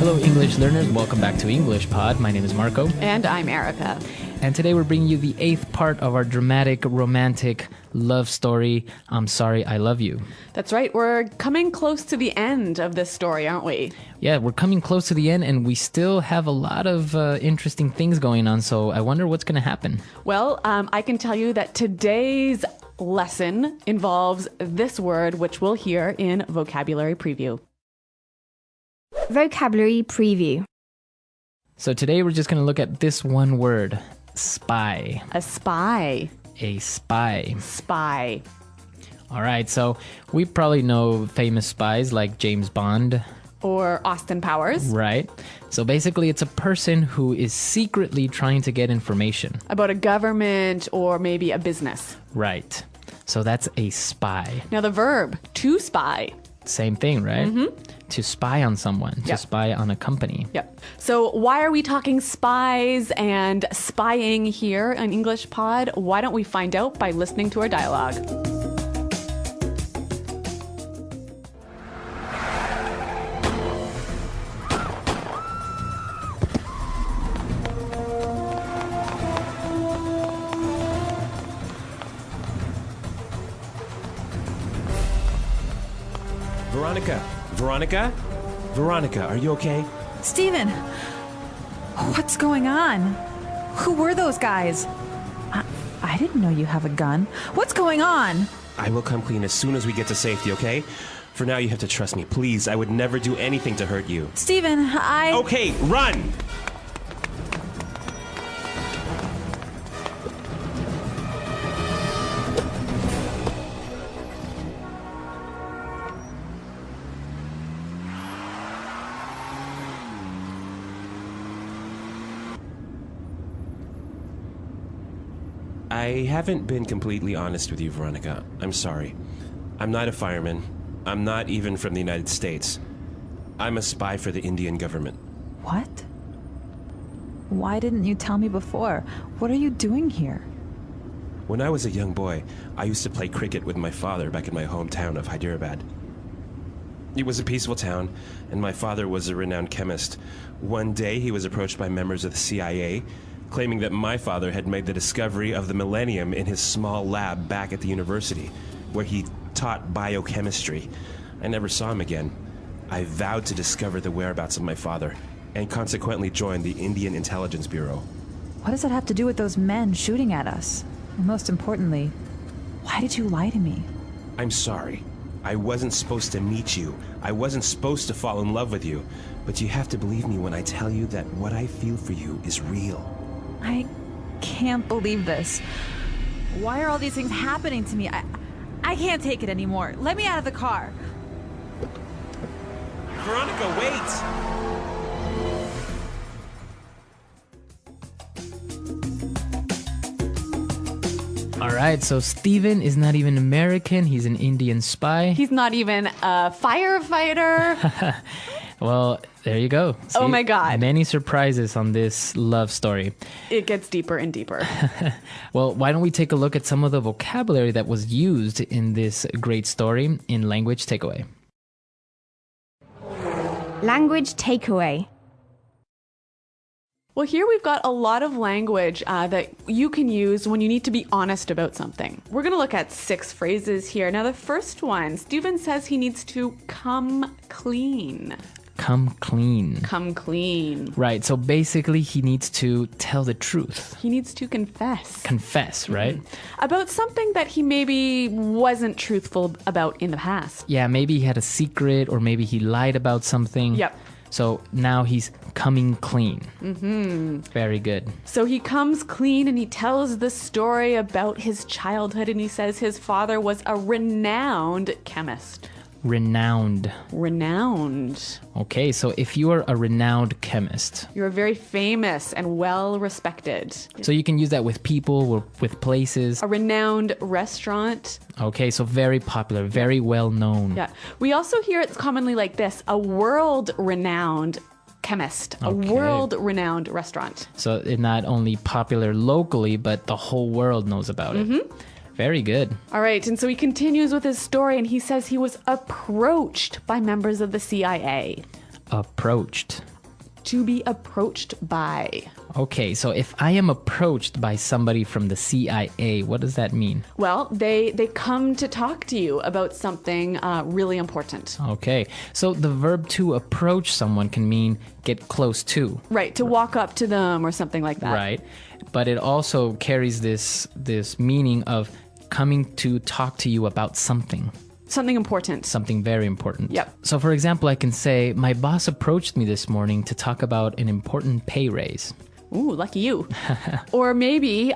Hello, English learners. Welcome back to English Pod. My name is Marco. And I'm Erica. And today we're bringing you the 8th part of our dramatic, romantic love story, I'm Sorry, I Love You. That's right. We're coming close to the end of this story, aren't we? Yeah, we're coming close to the end, and we still have a lot of interesting things going on, so I wonder what's going to happen. Well, I can tell you that today's lesson involves this word, which we'll hear in Vocabulary Preview. Vocabulary Preview. So today we're just going to look at this one word, spy. A spy. A spy. Spy. All right, so we probably know famous spies like James Bond. Or Austin Powers. Right. So basically it's a person who is secretly trying to get information. About a government or maybe a business. Right. So that's a spy. Now the verb, to spy. Same thing, right? Mm-hmm. To spy on someone, to spy on a company. Yep. So why are we talking spies and spying here on English Pod? Why don't we find out by listening to our dialogue? Veronica, are you okay? Steven, what's going on? Who were those guys? I didn't know you have a gun. What's going on? I will come clean as soon as we get to safety, okay? For now, you have to trust me. Please, I would never do anything to hurt you. Steven, Okay, run! I haven't been completely honest with you, Veronica. I'm sorry. I'm not a fireman. I'm not even from the United States. I'm a spy for the Indian government. What? Why didn't you tell me before? What are you doing here? When I was a young boy, I used to play cricket with my father back in my hometown of Hyderabad. It was a peaceful town, and my father was a renowned chemist. One day, he was approached by members of the CIA, claiming that my father had made the discovery of the millennium in his small lab back at the university, where he taught biochemistry. I never saw him again. I vowed to discover the whereabouts of my father, and consequently joined the Indian Intelligence Bureau. What does that have to do with those men shooting at us? And most importantly, why did you lie to me? I'm sorry. I wasn't supposed to meet you. I wasn't supposed to fall in love with you. But you have to believe me when I tell you that what I feel for you is real. I can't believe this. Why are all these things happening to me? I can't take it anymore. Let me out of the car. Veronica, wait! All right, so Steven is not even American. He's an Indian spy. He's not even a firefighter. Well, there you go. See, oh my God. Many surprises on this love story. It gets deeper and deeper. Well, why don't we take a look at some of the vocabulary that was used in this great story in Language Takeaway. Language Takeaway. Well, here we've got a lot of language that you can use when you need to be honest about something. We're going to look at 6 phrases here. Now, the first one, Steven says he needs to come clean. Come clean. Come clean. Right, so basically he needs to tell the truth. He needs to confess. Confess, right? About something that he maybe wasn't truthful about in the past. Yeah, maybe he had a secret or maybe he lied about something. Yep. So now he's coming clean. Mm-hmm. Very good. So he comes clean and he tells the story about his childhood, and he says his father was a renowned chemist. Renowned. Renowned. Okay, so if you are a renowned chemist, you're very famous and well respected. So you can use that with people or with places. A renowned restaurant. Okay, so very popular, very well known. Yeah. We also hear it's commonly like this, a world renowned chemist, a world renowned restaurant. So it's not only popular locally, but the whole world knows about it. Very good. All right, and so he continues with his story, and he says he was approached by members of the CIA. Approached. to be approached by. Okay, so if I am approached by somebody from the CIA, what does that mean? Well, they come to talk to you about something really important. Okay, so the verb to approach someone can mean get close to. Right, to walk up to them or something like that. Right, but it also carries this meaning of coming to talk to you about something. Something important. Something very important. Yep. So for example, I can say, my boss approached me this morning to talk about an important pay raise. Ooh, lucky you. Or maybe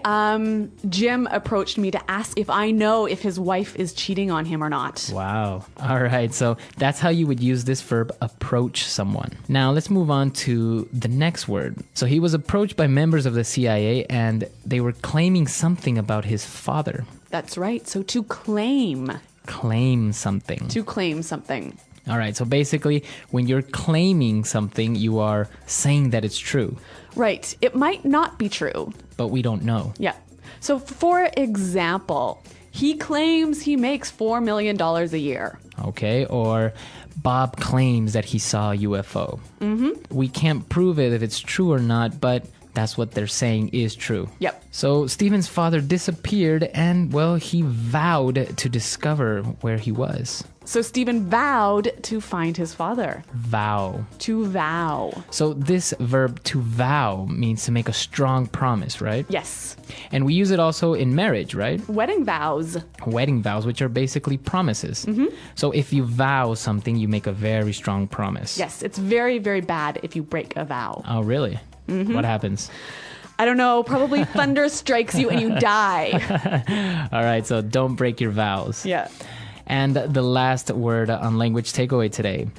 Jim approached me to ask if I know if his wife is cheating on him or not. Wow. All right. So that's how you would use this verb, approach someone. Now let's move on to the next word. So he was approached by members of the CIA and they were claiming something about his father. That's right. So to claim. Claim something. To claim something. All right. So basically, when you're claiming something, you are saying that it's true. Right. It might not be true. But we don't know. Yeah. So for example, he claims he makes $4 million a year. Okay. Or Bob claims that he saw a UFO. Mm-hmm. We can't prove it if it's true or not, but that's what they're saying is true. Yep. So Stephen's father disappeared and, well, he vowed to discover where he was. So Stephen vowed to find his father. Vow. To vow. So this verb to vow means to make a strong promise, right? Yes. And we use it also in marriage, right? Wedding vows. Wedding vows, which are basically promises. Mm-hmm. So if you vow something, you make a very strong promise. Yes, it's very, very bad if you break a vow. Oh, really? Mm-hmm. What happens? I don't know. Probably thunder strikes you and you die. All right, so don't break your vows. Yeah. And the last word on language takeaway today,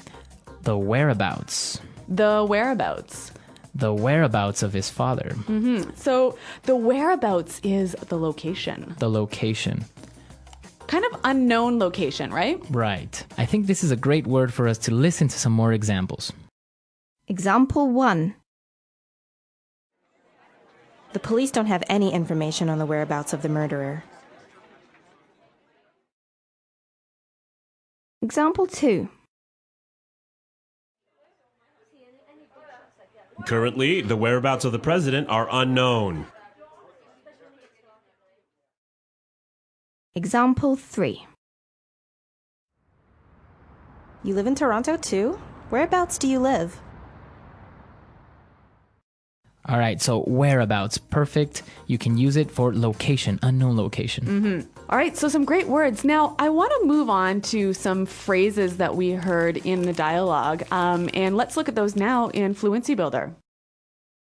the whereabouts. The whereabouts. The whereabouts of his father. Mm-hmm. So the whereabouts is the location. The location. Kind of unknown location, right? Right. I think this is a great word for us to listen to some more examples. Example 1. The police don't have any information on the whereabouts of the murderer. Example 2. Currently, the whereabouts of the president are unknown. Example 3. You live in Toronto too? Whereabouts do you live? All right, so whereabouts, perfect. You can use it for location, unknown location. Mm-hmm. All right, so some great words. Now, I want to move on to some phrases that we heard in the dialogue, and let's look at those now in Fluency Builder.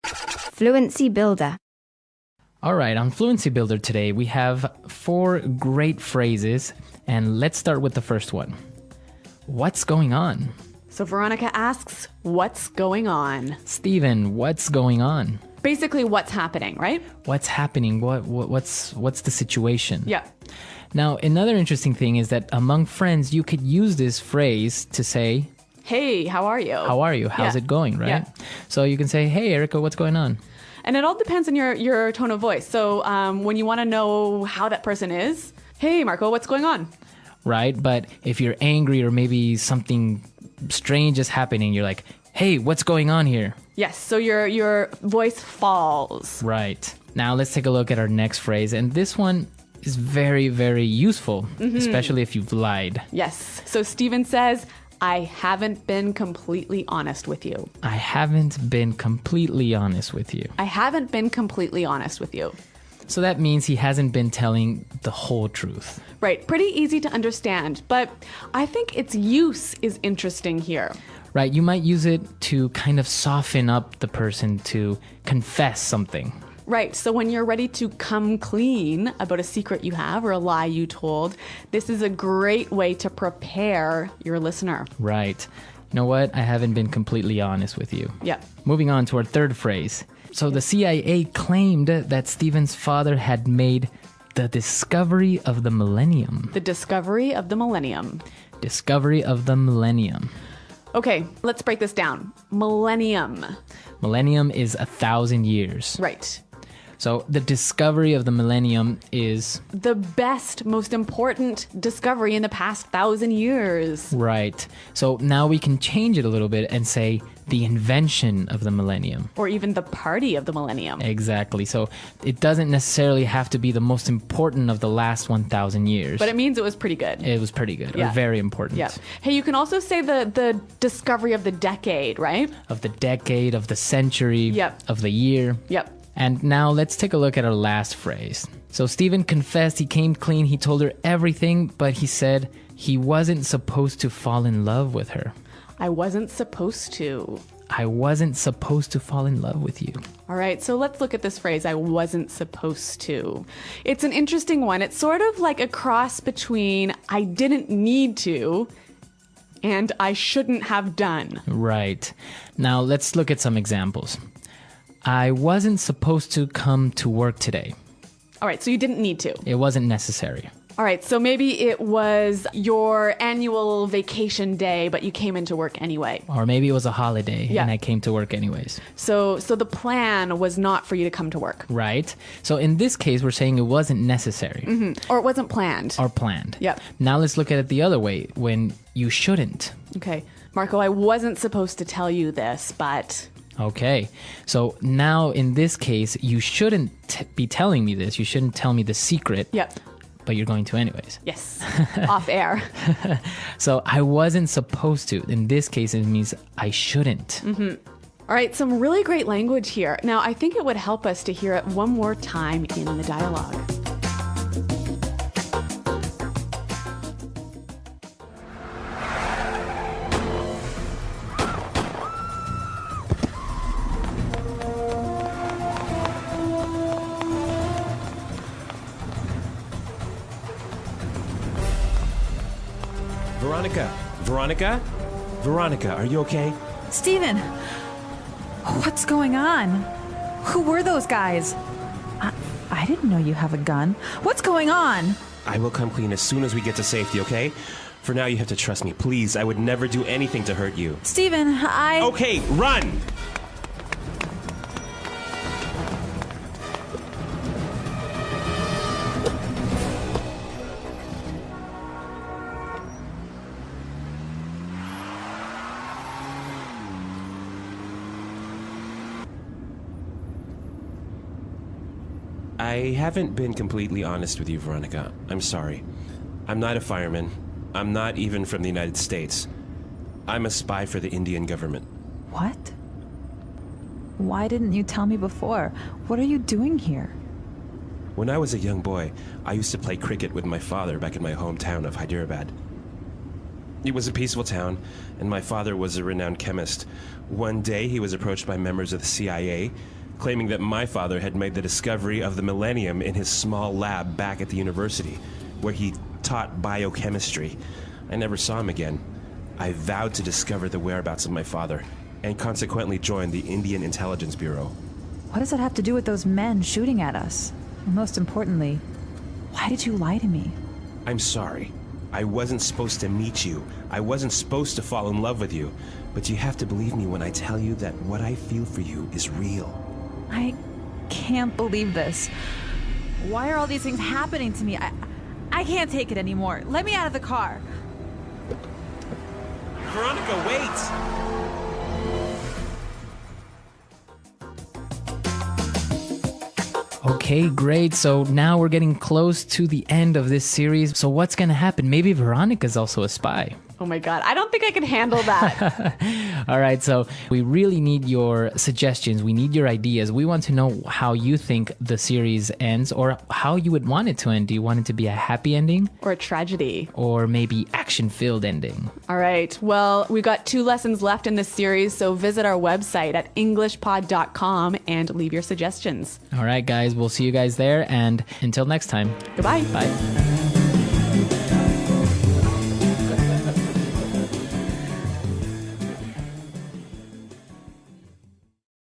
Fluency Builder. All right, on Fluency Builder today, we have 4 great phrases, and let's start with the first one. What's going on? So Veronica asks, what's going on? Stephen, what's going on? Basically, what's happening, right? What's happening? What's the situation? Yeah. Now, another interesting thing is that among friends, you could use this phrase to say, hey, how are you? how are you? How's it going, right? Yeah. So you can say, hey, Erica, what's going on? And it all depends on your tone of voice. So when you want to know how that person is, hey, Marco, what's going on? Right? But if you're angry or maybe something strange is happening, you're like, hey, what's going on here? Yes, so your voice falls. Right. Now let's take a look at our next phrase. And this one is very, very useful, especially if you've lied. Yes. So Stephen says, I haven't been completely honest with you. I haven't been completely honest with you. I haven't been completely honest with you. So that means he hasn't been telling the whole truth. Right. Pretty easy to understand, but I think its use is interesting here. Right. You might use it to kind of soften up the person to confess something. Right. So when you're ready to come clean about a secret you have or a lie you told, this is a great way to prepare your listener. Right. You know what? I haven't been completely honest with you. Yeah. Moving on to our third phrase. So the CIA claimed that Stephen's father had made the discovery of the millennium. The discovery of the millennium. Discovery of the millennium. Okay, let's break this down. Millennium. Millennium is 1,000 years. Right. So the discovery of the millennium is... the best, most important discovery in the past 1,000 years. Right. So now we can change it a little bit and say the invention of the millennium. Or even the party of the millennium. Exactly. So it doesn't necessarily have to be the most important of the last 1,000 years. But it means it was pretty good. It was pretty good, Yeah. or very important. Yeah. Hey, you can also say the discovery of the decade, right? Of the decade, of the century, Yep. of the year. Yep. And now let's take a look at our last phrase. So Stephen confessed he came clean. He told her everything, but he said he wasn't supposed to fall in love with her. I wasn't supposed to. I wasn't supposed to fall in love with you. All right, so let's look at this phrase, I wasn't supposed to. It's an interesting one. It's sort of like a cross between I didn't need to and I shouldn't have done. Right. Now let's look at some examples. I wasn't supposed to come to work today. All right, so you didn't need to. It wasn't necessary. All right, so maybe it was your annual vacation day, but you came into work anyway. Or maybe it was a holiday Yeah. and I came to work anyways. So the plan was not for you to come to work. Right? So in this case, we're saying it wasn't necessary Or it wasn't planned. or planned. Yep. Now let's look at it the other way, when you shouldn't. Okay. Marco, I wasn't supposed to tell you this, but... Okay. So now in this case, you shouldn't be telling me this. You shouldn't tell me the secret. Yep. But you're going to anyways. Yes. Off air. So I wasn't supposed to. In this case, it means I shouldn't. All right, some really great language here. Now, I think it would help us to hear it one more time in the dialogue. Veronica, are you okay? Stephen, what's going on? Who were those guys? I didn't know you have a gun. What's going on? I will come clean as soon as we get to safety, okay? For now, you have to trust me. Please, I would never do anything to hurt you. Stephen, Okay, run! I haven't been completely honest with you, Veronica. I'm sorry. I'm not a fireman. I'm not even from the United States. I'm a spy for the Indian government. What? Why didn't you tell me before? What are you doing here? When I was a young boy, I used to play cricket with my father back in my hometown of Hyderabad. It was a peaceful town, and my father was a renowned chemist. One day, he was approached by members of the CIA, claiming that my father had made the discovery of the millennium in his small lab back at the university, where he taught biochemistry. I never saw him again. I vowed to discover the whereabouts of my father, and consequently joined the Indian Intelligence Bureau. What does that have to do with those men shooting at us? And most importantly, why did you lie to me? I'm sorry. I wasn't supposed to meet you. I wasn't supposed to fall in love with you. But you have to believe me when I tell you that what I feel for you is real. I can't believe this. Why are all these things happening to me? I can't take it anymore. Let me out of the car. Veronica, wait! Okay, great. So now we're getting close to the end of this series. So what's going to happen? Maybe Veronica's also a spy. Oh my God, I don't think I can handle that. All right, so we really need your suggestions. We need your ideas. We want to know how you think the series ends, or how you would want it to end. Do you want it to be a happy ending? Or a tragedy. Or maybe action-filled ending? All right, well, we've got 2 lessons left in this series, so visit our website at EnglishPod365.com and leave your suggestions. All right, guys, we'll see you guys there. And until next time. Goodbye. Bye.